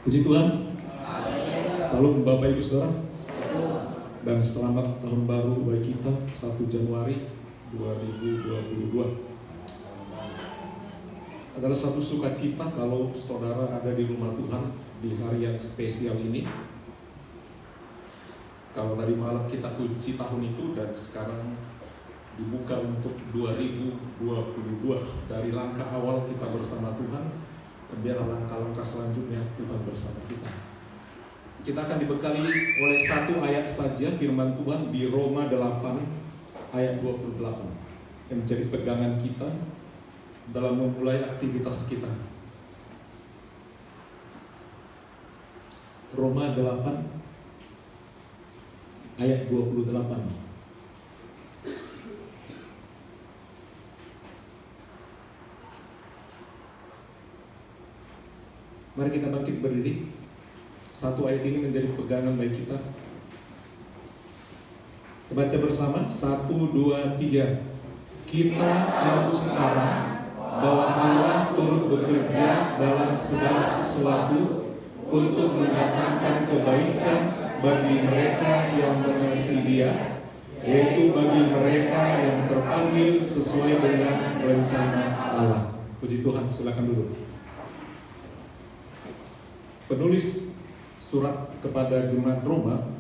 Puji Tuhan. Salam Bapak Ibu Saudara. Dan selamat tahun baru bagi kita 1 Januari 2022. Adalah satu sukacita kalau saudara ada di rumah Tuhan di hari yang spesial ini. Kalau tadi malam kita kunci tahun itu dan sekarang dibuka untuk 2022. Dari langkah awal kita bersama Tuhan, biarlah langkah-langkah selanjutnya Tuhan bersama kita. Kita akan dibekali oleh satu ayat saja firman Tuhan di Roma 8 ayat 28 yang menjadi pegangan kita dalam memulai aktivitas kita. Roma 8 ayat 28. Mari kita bangkit berdiri. Satu ayat ini menjadi pegangan bagi kita. Baca bersama, 1, 2, 3. Kita tahu sekarang bahwa Allah turut bekerja dalam segala sesuatu untuk mendatangkan kebaikan bagi mereka yang mengasihi Dia, yaitu bagi mereka yang terpanggil sesuai dengan rencana Allah. Puji Tuhan, silakan duduk. Penulis surat kepada jemaat Roma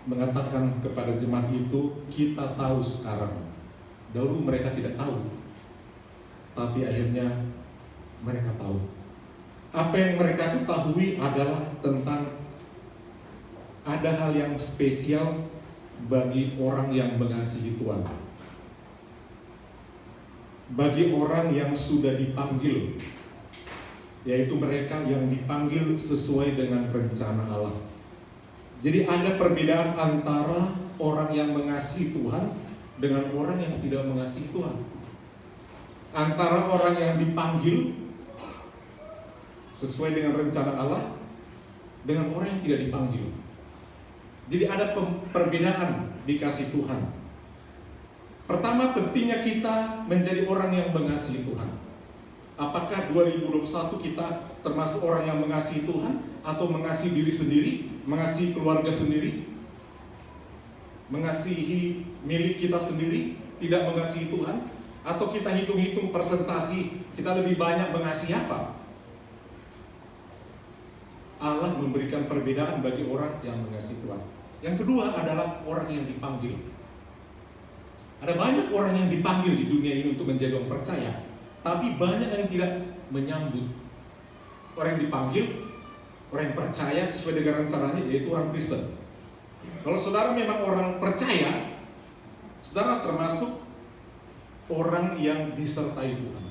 mengatakan kepada jemaat itu, kita tahu sekarang. Dahulu mereka tidak tahu, tapi akhirnya mereka tahu. Apa yang mereka ketahui adalah tentang ada hal yang spesial bagi orang yang mengasihi Tuhan, bagi orang yang sudah dipanggil, yaitu mereka yang dipanggil sesuai dengan rencana Allah. Jadi ada perbedaan antara orang yang mengasihi Tuhan dengan orang yang tidak mengasihi Tuhan. Antara orang yang dipanggil sesuai dengan rencana Allah dengan orang yang tidak dipanggil. Jadi ada perbedaan di kasih Tuhan. Pertama, pentingnya kita menjadi orang yang mengasihi Tuhan. Apakah 2021 kita termasuk orang yang mengasihi Tuhan atau mengasihi diri sendiri, mengasihi keluarga sendiri, mengasihi milik kita sendiri, tidak mengasihi Tuhan? Atau kita hitung-hitung persentasi kita lebih banyak mengasihi apa? Allah memberikan perbedaan bagi orang yang mengasihi Tuhan. Yang kedua adalah orang yang dipanggil. Ada banyak orang yang dipanggil di dunia ini untuk menjadi orang percaya, tapi banyak yang tidak menyambut. Orang yang dipanggil, orang yang percaya sesuai dengan rencananya, yaitu orang Kristen. Kalau saudara memang orang percaya, saudara termasuk orang yang disertai Tuhan.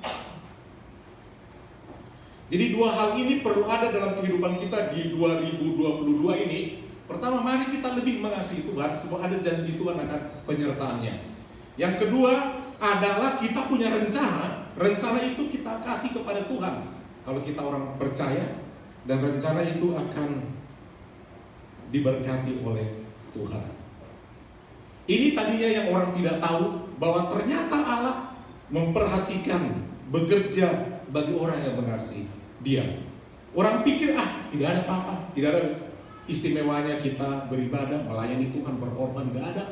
Jadi dua hal ini perlu ada dalam kehidupan kita di 2022 ini. Pertama, mari kita lebih mengasihi Tuhan, sebab ada janji Tuhan akan penyertaannya. Yang kedua adalah kita punya rencana. Rencana itu kita kasih kepada Tuhan. Kalau kita orang percaya, dan rencana itu akan diberkati oleh Tuhan. Ini tadinya yang orang tidak tahu, bahwa ternyata Allah memperhatikan, bekerja bagi orang yang mengasihi Dia. Orang pikir, tidak ada apa-apa, tidak ada istimewanya kita beribadah, melayani Tuhan, berkorban, tidak ada.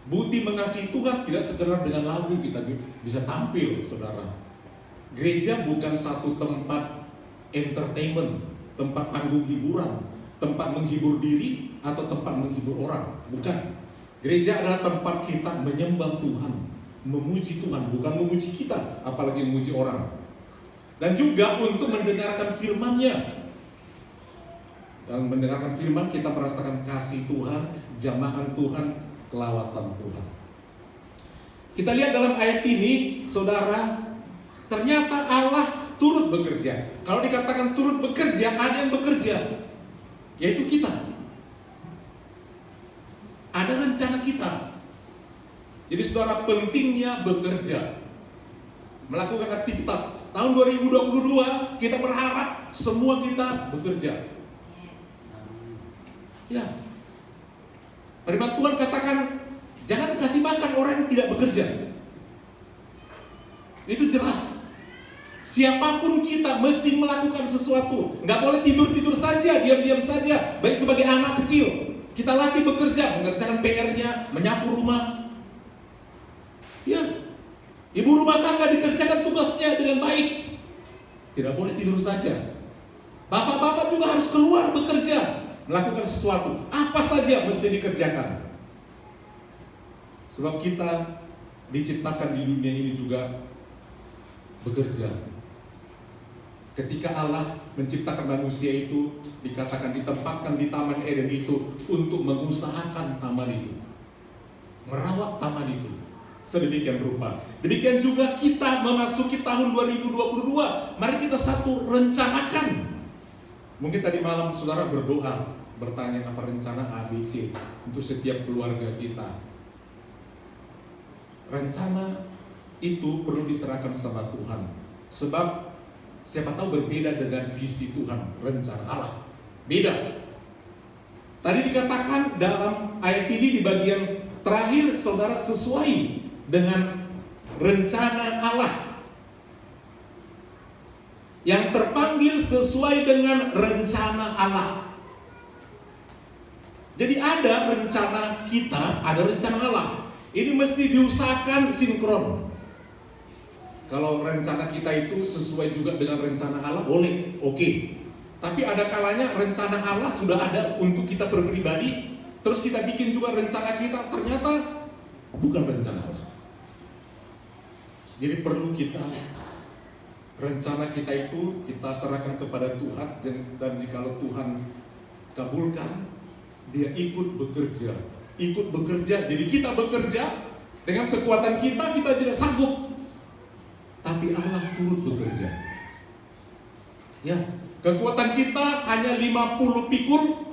Bukti mengasihi Tuhan tidak sekedar dengan lagu kita bisa tampil, saudara. Gereja bukan satu tempat entertainment, tempat panggung hiburan, tempat menghibur diri atau tempat menghibur orang. Bukan. Gereja adalah tempat kita menyembah Tuhan, memuji Tuhan, bukan memuji kita, apalagi memuji orang. Dan juga untuk mendengarkan firman-Nya. Dan mendengarkan firman, kita merasakan kasih Tuhan, jamahan Tuhan, kelawatan Tuhan. Kita lihat dalam ayat ini, saudara, ternyata Allah turut bekerja. Kalau dikatakan turut bekerja, ada yang bekerja, yaitu kita. Ada rencana kita. Jadi saudara, pentingnya bekerja, melakukan aktivitas. Tahun 2022 kita berharap semua kita bekerja. Ya, firman Tuhan katakan, jangan kasih makan orang yang tidak bekerja. Itu jelas. Siapapun kita mesti melakukan sesuatu. Nggak boleh tidur-tidur saja, diam-diam saja. Baik sebagai anak kecil, kita latih bekerja, mengerjakan PR-nya, menyapu rumah. Ya, ibu rumah tangga dikerjakan tugasnya dengan baik. Tidak boleh tidur saja. Bapak-bapak juga harus keluar bekerja, melakukan sesuatu. Apa saja mesti dikerjakan. Sebab kita diciptakan di dunia ini juga bekerja. Ketika Allah menciptakan manusia itu, dikatakan ditempatkan di Taman Eden itu untuk mengusahakan taman itu, merawat taman itu sedemikian rupa. Demikian juga kita memasuki tahun 2022. Mari kita satu rencanakan. Mungkin tadi malam saudara berdoa, bertanya apa rencana ABC untuk setiap keluarga kita. Rencana itu perlu diserahkan sama Tuhan. Sebab siapa tahu berbeda dengan visi Tuhan, rencana Allah. Beda. Tadi dikatakan dalam ayat ini di bagian terakhir, saudara, sesuai dengan rencana Allah. Yang terpanggil sesuai dengan rencana Allah. Jadi ada rencana kita, ada rencana Allah. Ini mesti diusahakan sinkron. Kalau rencana kita itu sesuai juga dengan rencana Allah, boleh, oke. Tapi ada kalanya rencana Allah sudah ada untuk kita berpribadi, terus kita bikin juga rencana kita, ternyata bukan rencana Allah. Jadi perlu kita, rencana kita itu kita serahkan kepada Tuhan, dan jikalau Tuhan kabulkan, dia ikut bekerja. Jadi kita bekerja, dengan kekuatan kita tidak sanggup. Tapi Allah turut bekerja. Ya, kekuatan kita hanya 50 pikul,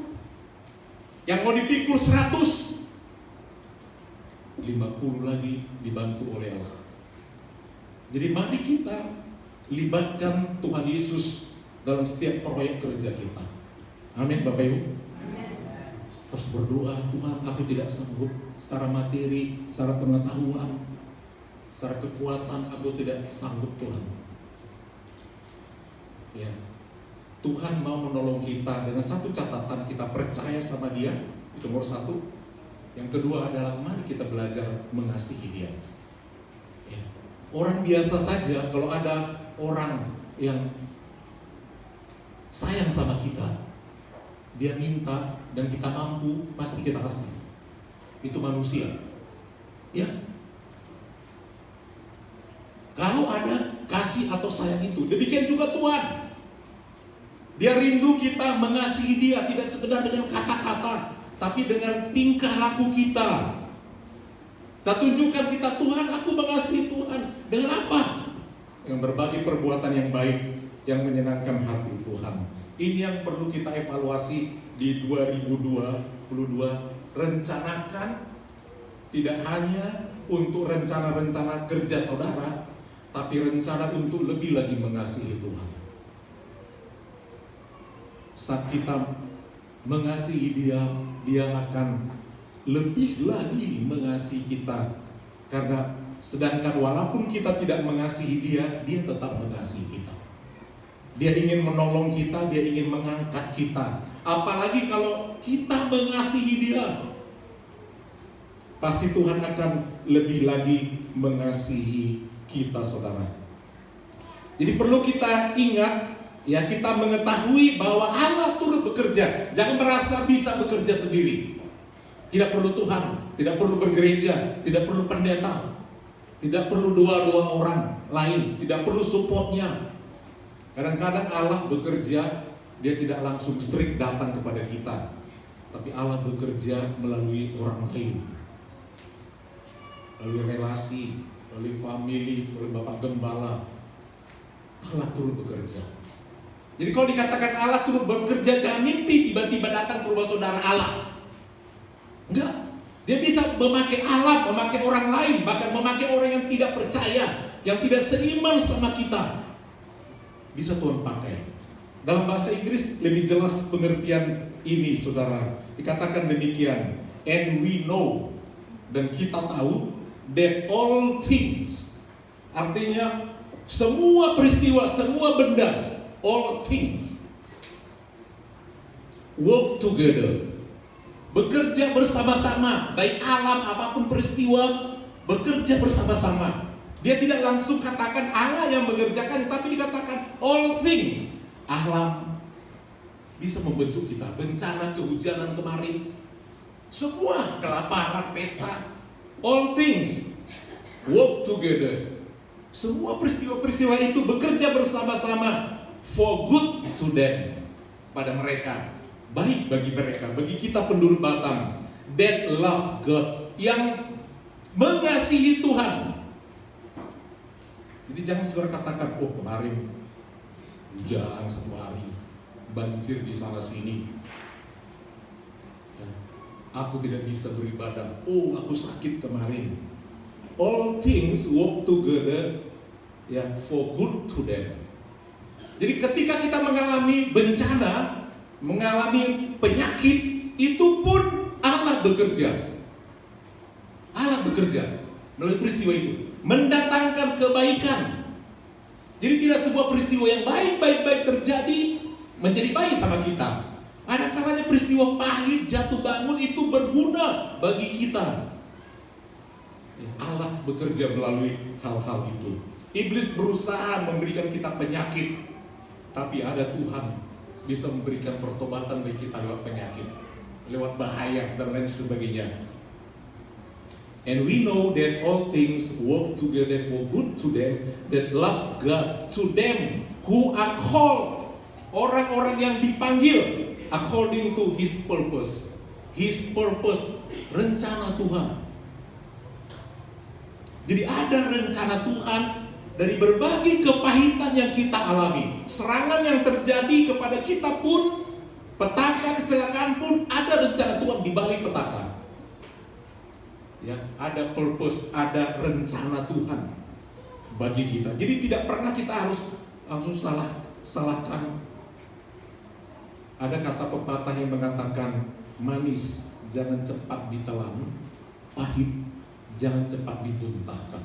yang mau dipikul 100, 50 lagi dibantu oleh Allah. Jadi mari kita libatkan Tuhan Yesus dalam setiap proyek kerja kita. Amin Bapak Ibu. Terus berdoa, Tuhan aku tidak sanggup secara materi, secara pengetahuan, secara kekuatan aku tidak sanggup Tuhan. Ya, Tuhan mau menolong kita dengan satu catatan, kita percaya sama Dia, itu nomor satu. Yang kedua adalah mari kita belajar mengasihi Dia. Ya. Orang biasa saja, kalau ada orang yang sayang sama kita, dia minta dan kita mampu, pasti kita kasih. Itu manusia. Ya. Kalau ada kasih atau sayang itu, demikian juga Tuhan. Dia rindu kita mengasihi Dia, tidak sekedar dengan kata-kata, tapi dengan tingkah laku kita. Kita tunjukkan kita, Tuhan, aku mengasihi Tuhan. Dengan apa? Dengan berbagai perbuatan yang baik, yang menyenangkan hati Tuhan. Ini yang perlu kita evaluasi di 2022. Rencanakan tidak hanya untuk rencana-rencana kerja saudara, tapi rencana untuk lebih lagi mengasihi Tuhan. Saat kita mengasihi Dia, Dia akan lebih lagi mengasihi kita. Karena sedangkan walaupun kita tidak mengasihi Dia, Dia tetap mengasihi kita. Dia ingin menolong kita, Dia ingin mengangkat kita. Apalagi kalau kita mengasihi Dia, pasti Tuhan akan lebih lagi mengasihi kita, saudara. Jadi perlu kita ingat, ya, kita mengetahui bahwa Allah turut bekerja. Jangan merasa bisa bekerja sendiri. Tidak perlu Tuhan, tidak perlu bergereja, tidak perlu pendeta, tidak perlu dua orang lain, tidak perlu supportnya. Kadang-kadang Allah bekerja, Dia tidak langsung strict datang kepada kita, tapi Allah bekerja melalui orang lain, melalui relasi, melalui family, melalui Bapak Gembala. Allah turut bekerja. Jadi kalau dikatakan Allah turut bekerja, jangan mimpi tiba-tiba datang ke rumah saudara Allah. Enggak. Dia bisa memakai Allah, memakai orang lain, bahkan memakai orang yang tidak percaya, yang tidak seiman sama kita. Bisa Tuhan pakai. Dalam bahasa Inggris lebih jelas pengertian ini, saudara. Dikatakan demikian, and we know, dan kita tahu, that all things, artinya Semua peristiwa, semua benda, all things work together. Bekerja bersama-sama, baik alam apapun peristiwa, bekerja bersama-sama. Dia tidak langsung katakan Allah yang mengerjakan, tapi dikatakan all things. Alam bisa membentuk kita, bencana, kehujanan kemarin, semua kelaparan, pesta, all things work together. Semua peristiwa-peristiwa itu bekerja bersama-sama for good to them, pada mereka, baik bagi mereka, bagi kita penduduk Batam, that love God, yang mengasihi Tuhan. Jadi jangan saudara katakan, oh kemarin hujan 1 hari, banjir di sana sini, aku tidak bisa beribadah, oh aku sakit kemarin. All things work together for good to them. Jadi ketika kita mengalami bencana, mengalami penyakit, itu pun Allah bekerja. Allah bekerja melalui peristiwa itu, mendatangkan kebaikan. Jadi tidak sebuah peristiwa yang baik terjadi menjadi baik sama kita. Ada kalanya peristiwa pahit, jatuh bangun itu berguna bagi kita. Allah bekerja melalui hal-hal itu. Iblis berusaha memberikan kita penyakit, tapi ada Tuhan bisa memberikan pertobatan bagi kita lewat penyakit, lewat bahaya dan lain sebagainya. And we know that all things work together for good to them that love God, to them who are called, orang-orang yang dipanggil according to His purpose. His purpose, rencana Tuhan. Jadi ada rencana Tuhan dari berbagai kepahitan yang kita alami, serangan yang terjadi kepada kita pun, petaka, kecelakaan pun, ada rencana Tuhan di balik petaka. Ya, ada purpose, ada rencana Tuhan bagi kita. Jadi tidak pernah kita harus langsung salahkan. Ada kata pepatah yang mengatakan, manis jangan cepat ditelan, pahit jangan cepat dituntahkan.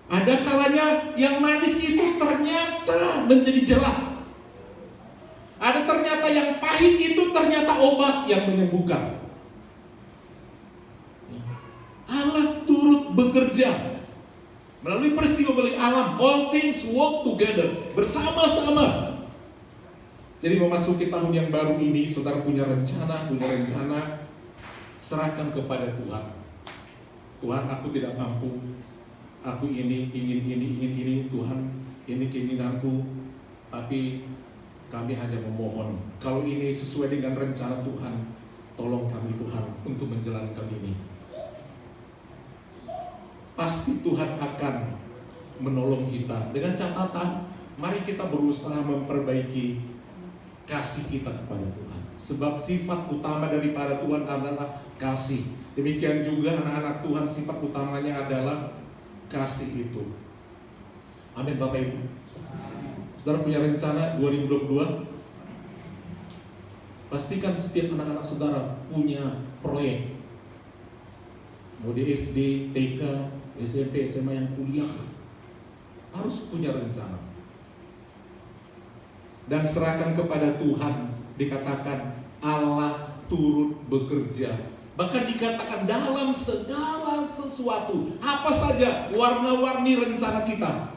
Ada kalanya yang manis itu ternyata menjadi jerah. Ada ternyata yang pahit itu ternyata obat yang menyembuhkan. Allah turut bekerja melalui peristiwa balik alam. All things work together, bersama-sama. Jadi memasuki tahun yang baru ini, saudara punya rencana, serahkan kepada Tuhan. Tuhan, aku tidak mampu, aku ingin ini, Tuhan, ini keinginanku, tapi kami hanya memohon, kalau ini sesuai dengan rencana Tuhan, tolong kami Tuhan untuk menjalankan ini. Pasti Tuhan akan menolong kita. Dengan catatan, mari kita berusaha memperbaiki kasih kita kepada Tuhan. Sebab sifat utama daripada Tuhan adalah kasih. Demikian juga anak-anak Tuhan, sifat utamanya adalah kasih itu. Amin Bapak Ibu. Saudara punya rencana 2022? Pastikan setiap anak-anak saudara punya proyek. Mau di SD, TK, SMP, SMA yang kuliah, harus punya rencana. Dan serahkan kepada Tuhan. Dikatakan Allah turut bekerja. Bahkan dikatakan dalam segala sesuatu, apa saja warna-warni rencana kita,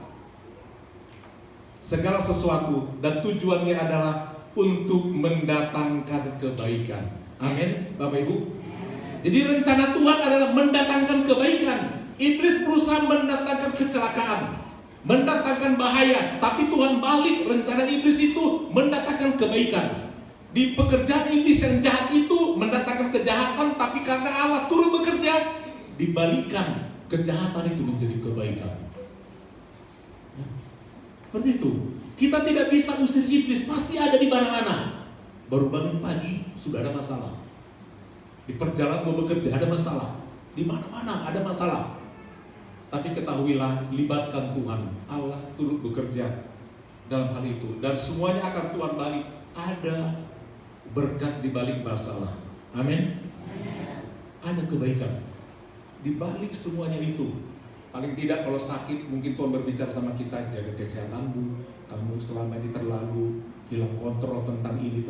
segala sesuatu, dan tujuannya adalah untuk mendatangkan kebaikan. Amin Bapak Ibu. Jadi rencana Tuhan adalah mendatangkan kebaikan. Iblis berusaha mendatangkan kecelakaan, mendatangkan bahaya, tapi Tuhan balik rencana iblis itu mendatangkan kebaikan. Di pekerjaan iblis yang jahat itu mendatangkan kejahatan, tapi karena Allah turut bekerja, dibalikan kejahatan itu menjadi kebaikan. Seperti itu. Kita tidak bisa usir iblis, pasti ada di mana-mana. Baru bangun pagi sudah ada masalah. Di perjalanan mau bekerja ada masalah. Di mana-mana ada masalah. Tapi ketahuilah, libatkan Tuhan. Allah turut bekerja dalam hal itu, dan semuanya akan Tuhan balik. Ada berkat di balik masalah. Amin. Ada kebaikan di balik semuanya itu. Paling tidak kalau sakit mungkin Tuhan berbicara sama kita, jaga kesehatanmu, kamu selama ini terlalu hilang kontrol tentang ini.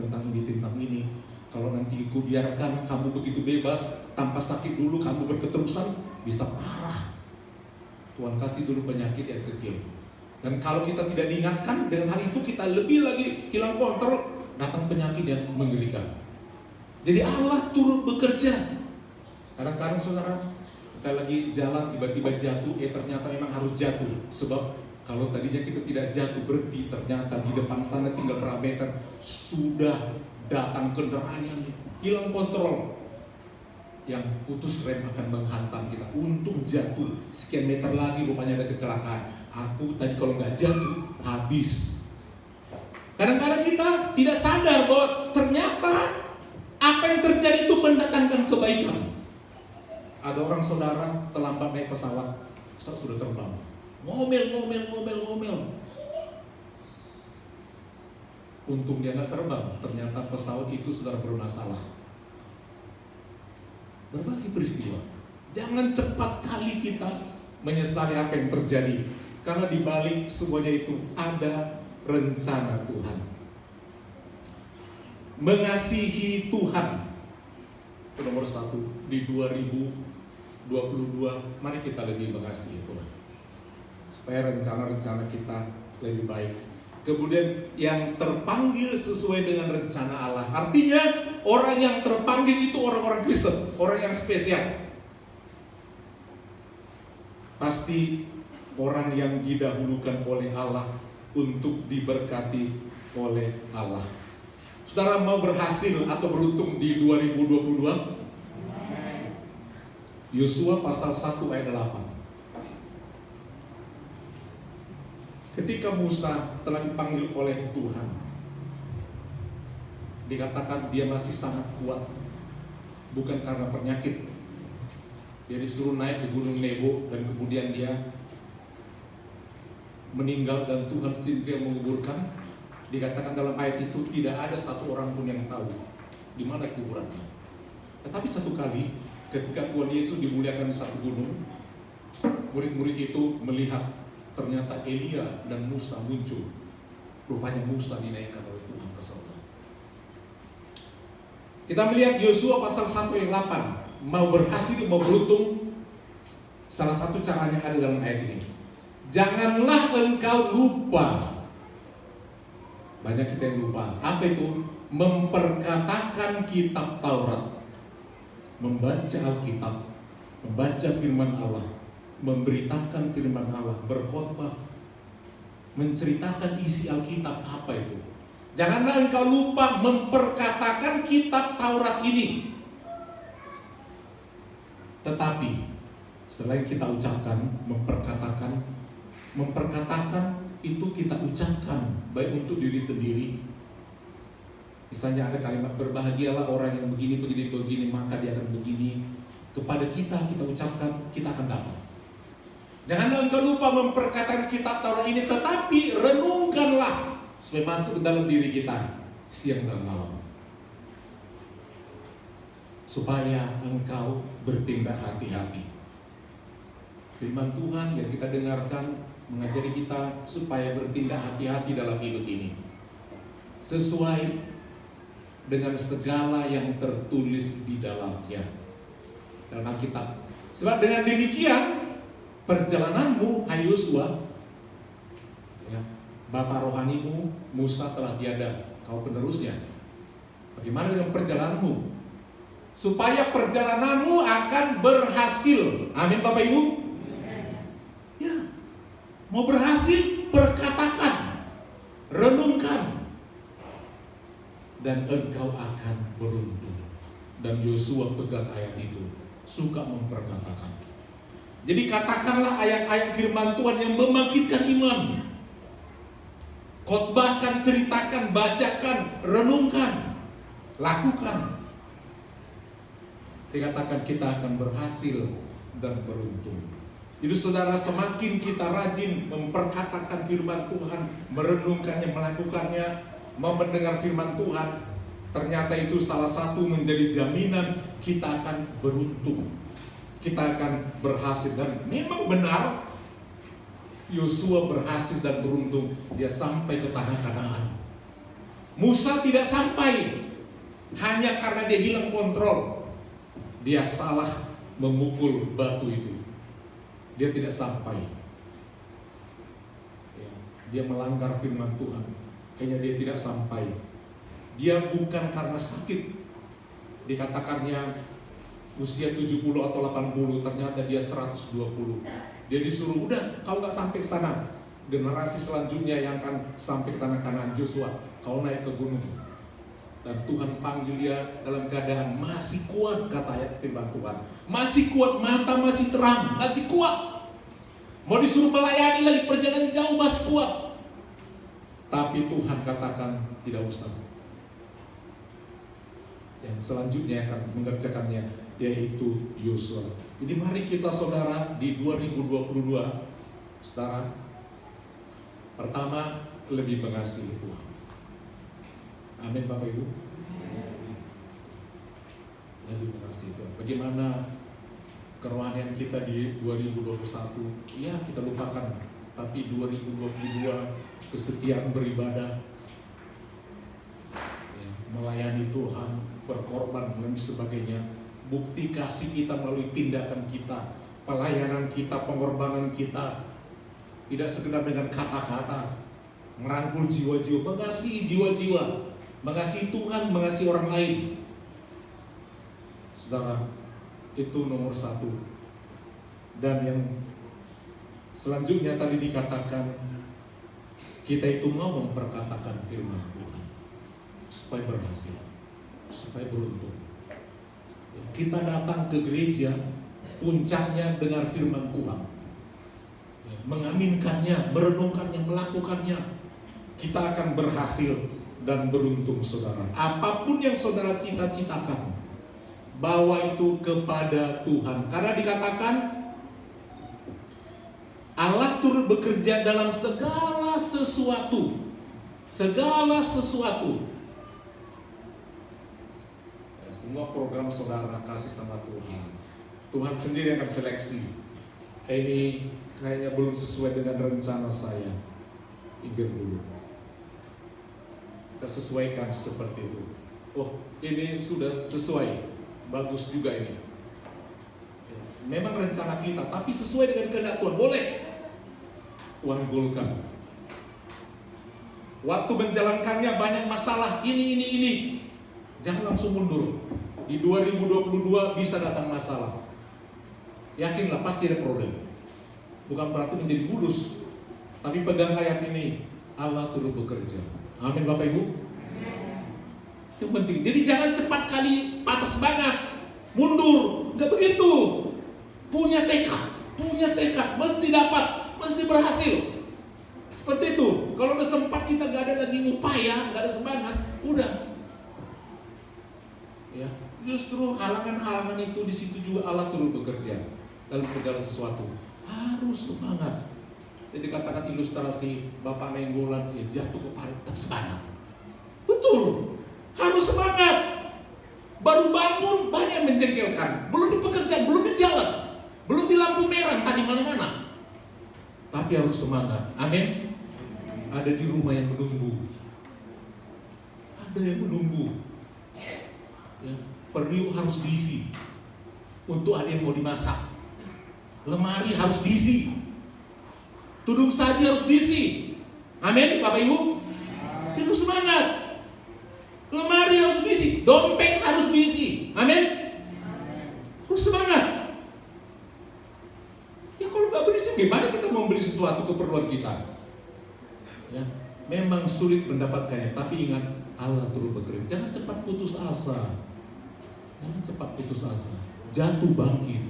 Kalau nanti Ku biarkan kamu begitu bebas tanpa sakit dulu, kamu berketerusan, bisa parah. Tuhan kasih dulu penyakit yang kecil. Dan kalau kita tidak diingatkan dengan hal itu, kita lebih lagi hilang kontrol, datang penyakit yang mengerikan. Jadi Allah turut bekerja. Kadang-kadang saudara, kita lagi jalan tiba-tiba jatuh, ternyata memang harus jatuh. Sebab kalau tadinya kita tidak jatuh, berhenti, ternyata di depan sana tinggal berapa meter, sudah datang kendaraan yang hilang kontrol, yang putus rem akan menghantam kita. Untung jatuh, sekian meter lagi rupanya ada kecelakaan. Aku tadi kalau nggak jatuh, habis. Kadang-kadang kita tidak sadar bahwa ternyata apa yang terjadi itu mendatangkan kebaikan. Ada orang saudara terlambat naik pesawat sudah terbang. Ngomel. Untung dia nggak terbang, ternyata pesawat itu sudah bermasalah. Berbagai peristiwa. Jangan cepat kali kita menyesali apa yang terjadi, karena di balik semuanya itu ada rencana Tuhan. Mengasihi Tuhan itu nomor 1 di 2022. Mari kita lebih mengasihi Tuhan, supaya rencana-rencana kita lebih baik. Kemudian yang terpanggil sesuai dengan rencana Allah. Artinya orang yang terpanggil itu orang-orang Kristen, orang yang spesial. Pasti orang yang didahulukan oleh Allah untuk diberkati oleh Allah. Saudara mau berhasil atau beruntung di 2022? Yosua pasal 1 ayat 8. Ketika Musa telah dipanggil oleh Tuhan, dikatakan dia masih sangat kuat, bukan karena penyakit. Dia disuruh naik ke gunung Nebo dan kemudian dia meninggal dan Tuhan sendiri yang menguburkan. Dikatakan dalam ayat itu tidak ada satu orang pun yang tahu di mana kuburannya. Tetapi satu kali ketika Tuhan Yesus dimuliakan di satu gunung, murid-murid itu melihat ternyata Elia dan Musa muncul. Rupanya Musa dinaikkan oleh Tuhan ke surga. Kita melihat Yosua pasal 1 ayat 8. Mau berhasil, mau beruntung, salah satu caranya ada dalam ayat ini. Janganlah engkau lupa. Banyak kita yang lupa. Apa itu? Memperkatakan kitab Taurat, membaca Alkitab, membaca firman Allah, memberitakan firman Allah, berkhotbah, menceritakan isi Alkitab. Apa itu? Janganlah engkau lupa memperkatakan kitab Taurat ini. Tetapi selain kita ucapkan, memperkatakan itu kita ucapkan baik untuk diri sendiri. Misalnya ada kalimat, berbahagialah orang yang begini, maka dia akan begini. Kepada kita ucapkan, kita akan dapat. Janganlah engkau lupa memperkatakan kitab Taurat ini, tetapi renungkanlah supaya masuk ke dalam diri kita siang dan malam, supaya engkau bertindak hati-hati. Firman Tuhan yang kita dengarkan mengajari kita supaya bertindak hati-hati dalam hidup ini, sesuai dengan segala yang tertulis di dalamnya, dalam Alkitab. Sebab dengan demikian perjalananmu, hai Yosua, ya, bapa rohanimu Musa telah tiada, kau penerusnya. Bagaimana dengan perjalananmu? Supaya perjalananmu akan berhasil. Amin Bapak Ibu. Ya, mau berhasil, perkatakan, renungkan, dan engkau akan beruntung. Dan Yosua pegang ayat itu, suka memperkatakan. Jadi katakanlah ayat-ayat firman Tuhan yang membangkitkan iman. Khotbahkan, ceritakan, bacakan, renungkan, lakukan. Dikatakan kita akan berhasil dan beruntung. Jadi saudara, semakin kita rajin memperkatakan firman Tuhan, merenungkannya, melakukannya, mau mendengar firman Tuhan, ternyata itu salah satu menjadi jaminan kita akan beruntung. kita akan berhasil. Dan memang benar, Yosua berhasil dan beruntung, dia sampai ke tanah Kanaan. Musa tidak sampai, hanya karena dia hilang kontrol. Dia salah memukul batu itu. Dia tidak sampai. Dia melanggar firman Tuhan, hanya dia tidak sampai. Dia bukan karena sakit. Dikatakannya usia 70 atau 80, ternyata dia 120. Dia disuruh, udah kau gak sampai ke sana. Generasi selanjutnya yang akan sampai ke tanah Kanaan, Joshua, kau naik ke gunung. Dan Tuhan panggil dia dalam keadaan masih kuat, kata ayat firman Tuhan. Masih kuat, mata masih terang, masih kuat. Mau disuruh melayani lagi, perjalanan jauh masih kuat. Tapi Tuhan katakan, tidak usah. Yang selanjutnya akan mengerjakannya, yaitu Yosua. Jadi mari kita saudara di 2022, saudara, pertama lebih mengasihi Tuhan. Amin Bapak Ibu. Lebih mengasihi Tuhan. Bagaimana kerohanian kita di 2021? Ya kita lupakan. Tapi 2022 kesetiaan beribadah, ya, melayani Tuhan, berkorban dan sebagainya. Bukti kasih kita melalui tindakan kita, pelayanan kita, pengorbanan kita. Tidak sekedar dengan kata-kata, merangkul jiwa-jiwa, mengasihi jiwa-jiwa, mengasihi Tuhan, mengasihi orang lain. Saudara, itu nomor satu. Dan yang selanjutnya tadi dikatakan, kita itu mau memperkatakan firman Tuhan supaya berhasil, supaya beruntung. Kita datang ke gereja, puncaknya dengar firman Tuhan, mengaminkannya, merenungkannya, melakukannya. Kita akan berhasil dan beruntung saudara. Apapun yang saudara cita-citakan, bawa itu kepada Tuhan. Karena dikatakan Allah turut bekerja dalam segala sesuatu. Segala sesuatu. Semua program saudara kasih sama Tuhan. Tuhan sendiri akan seleksi. Ini kayaknya belum sesuai dengan rencana saya. Ingat dulu. Kita sesuaikan seperti itu. Oh, ini sudah sesuai. Bagus juga ini. Memang rencana kita, tapi sesuai dengan kehendak Tuhan. Boleh. Tuhan golkan. Waktu menjalankannya banyak masalah. Ini. Jangan langsung mundur. Di 2022 bisa datang masalah. Yakinlah pasti ada problem. Bukan berarti menjadi mulus. Tapi pegang ayat ini, Allah turut bekerja. Amin Bapak Ibu. Itu penting. Jadi jangan cepat kali patah semangat, mundur. Enggak begitu. Punya tekad, mesti dapat, mesti berhasil. Seperti itu. Kalau udah sempat kita gak ada lagi upaya, gak ada semangat, udah. Ya, justru halangan-halangan itu di situ juga Allah turut bekerja dalam segala sesuatu. Harus semangat. Jadi katakan ilustrasi Bapak Nenggolan, ya jatuh ke parit tetap semangat. Betul, harus semangat. Baru bangun banyak yang menjengkelkan, belum di pekerjaan, belum di jalan, belum di lampu merah, tadi mana-mana. Tapi harus semangat. Amin. Ada di rumah yang menunggu. Ada yang menunggu. Ya, periuk harus diisi. Untuk ada yang mau dimasak. Lemari harus diisi. Tudung saji harus diisi. Amin, Bapak Ibu. Kita semangat. Lemari harus diisi. Dompet harus diisi. Amin. Harus semangat. Ya kalau nggak berisi, gimana kita mau beli sesuatu keperluan kita? Ya, memang sulit mendapatkannya. Tapi ingat, Allah turut bekerja. Jangan cepat putus asa. Jangan cepat putus asa. Jatuh bangkit.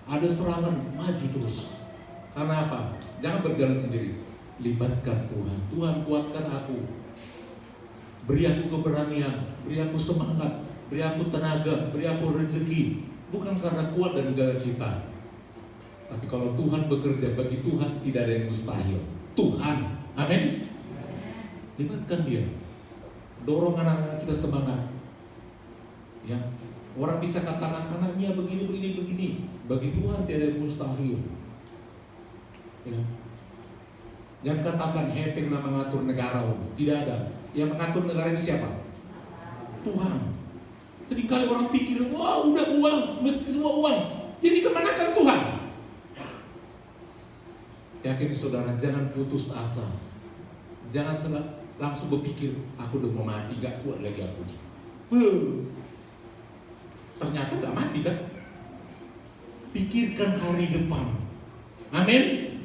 Ada serangan, maju terus. Karena apa? Jangan berjalan sendiri. Libatkan Tuhan. Tuhan kuatkan aku. Beri aku keberanian. Beri aku semangat. Beri aku tenaga. Beri aku rezeki. Bukan karena kuat dan gagah kita. Tapi kalau Tuhan bekerja, bagi Tuhan tidak ada yang mustahil. Tuhan. Amin. Libatkan dia. Dorong anak-anak kita semangat. Ya. Orang bisa katakan anaknya begini. Bagi Tuhan tidak ada mustahil. Ya. Jangan katakan Hepeng yang mengatur negara, tidak ada. Yang mengatur negara ini siapa? Tuhan. Seringkali orang pikir, wah udah uang, mesti semua uang. Jadi kemanakan Tuhan? Yakin saudara, jangan putus asa. Jangan langsung berpikir, aku udah mau mati, gak kuat lagi aku nih. Ternyata gak mati kan? Pikirkan hari depan. Amin.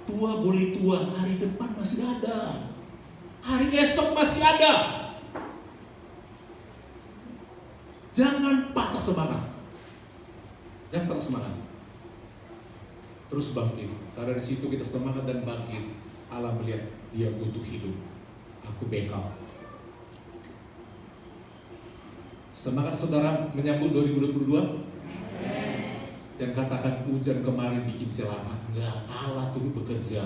Tua boleh tua, hari depan masih ada. Hari esok masih ada. Jangan patah semangat. Jangan patah semangat. Terus bangkit. Karena di situ kita semangat dan bangkit. Allah melihat dia butuh hidup. Aku backup. Semangat saudara menyambut 2022. Yang katakan hujan kemarin bikin celaka. Enggak, Allah turut bekerja.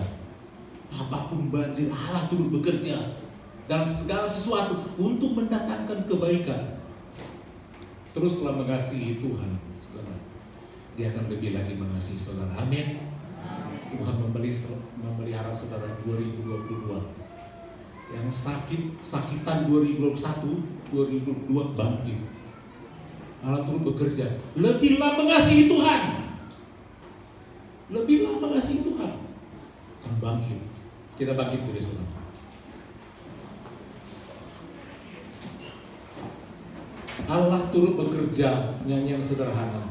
Apapun banjir, Allah turut bekerja dalam segala sesuatu untuk mendatangkan kebaikan. Teruslah mengasihi Tuhan, saudara. Dia akan lebih lagi mengasihi saudara. Amin. Tuhan memelihara saudara 2022. Yang sakitan 2021, 2022 bangkit. Allah turut bekerja. Lebihlah mengasihi Tuhan. Lebihlah mengasihi Tuhan. Akan bangkit. Kita bangkit dari sana. Allah turut bekerja, nyanyian sederhana.